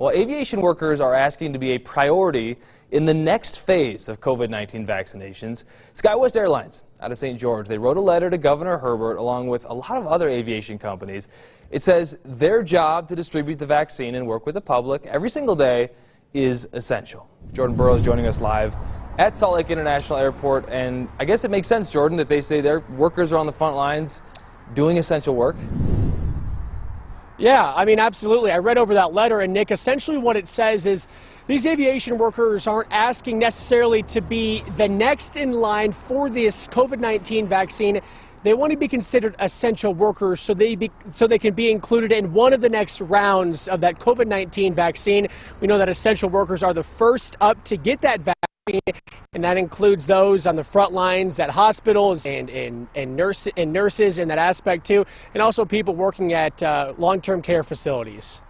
Well, aviation workers are asking to be a priority in the next phase of COVID-19 vaccinations. SkyWest Airlines out of St. George, they wrote a letter to Governor Herbert along with a lot of other aviation companies. It says their job to distribute the vaccine and work with the public every single day is essential. Jordan Burroughs joining us live at Salt Lake International Airport, and I guess it makes sense, Jordan, that they say their workers are on the front lines doing essential work. Yeah, I mean, absolutely. I read over that letter, and Nick, essentially what it says is these aviation workers aren't asking necessarily to be the next in line for this COVID-19 vaccine. They want to be considered essential workers so they can be included in one of the next rounds of that COVID-19 vaccine. We know that essential workers are the first up to get that vaccine, and that includes those on the front lines at hospitals and nurses in that aspect too, and also people working at long-term care facilities.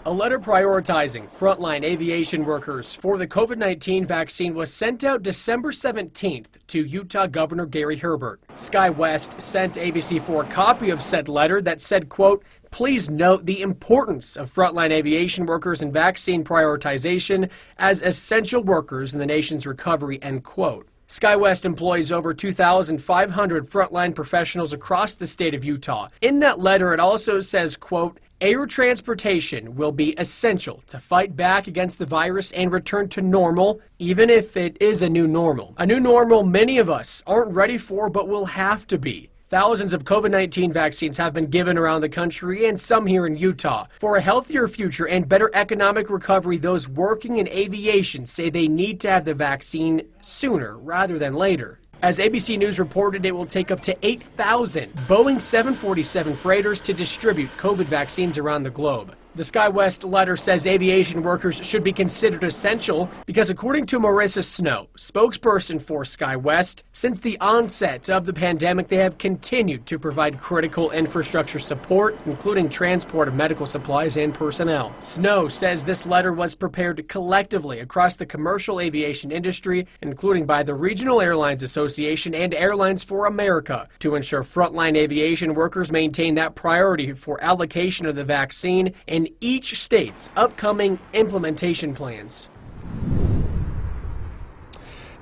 A letter prioritizing frontline aviation workers for the COVID-19 vaccine was sent out December 17th to Utah Governor Gary Herbert. SkyWest sent ABC4 a copy of said letter that said, quote, "Please note the importance of frontline aviation workers and vaccine prioritization as essential workers in the nation's recovery," end quote. SkyWest employs over 2,500 frontline professionals across the state of Utah. In that letter, it also says, quote, "Air transportation will be essential to fight back against the virus and return to normal, even if it is a new normal. A new normal many of us aren't ready for, but will have to be." Thousands of COVID-19 vaccines have been given around the country, and some here in Utah. For a healthier future and better economic recovery, those working in aviation say they need to have the vaccine sooner rather than later. As ABC News reported, it will take up to 8,000 Boeing 747 freighters to distribute COVID vaccines around the globe. The SkyWest letter says aviation workers should be considered essential because, according to Marissa Snow, spokesperson for SkyWest, since the onset of the pandemic, they have continued to provide critical infrastructure support, including transport of medical supplies and personnel. Snow says this letter was prepared collectively across the commercial aviation industry, including by the Regional Airlines Association and Airlines for America, to ensure frontline aviation workers maintain that priority for allocation of the vaccine and each state's upcoming implementation plans.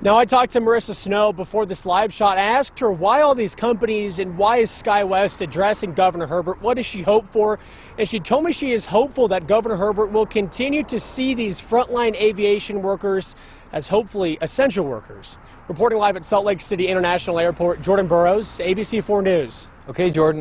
Now, I talked to Marissa Snow before this live shot. I asked her why all these companies and why is SkyWest addressing Governor Herbert? What does she hope for? And she told me she is hopeful that Governor Herbert will continue to see these frontline aviation workers as hopefully essential workers. Reporting live at Salt Lake City International Airport, Jordan Burroughs, ABC4 News. Okay, Jordan.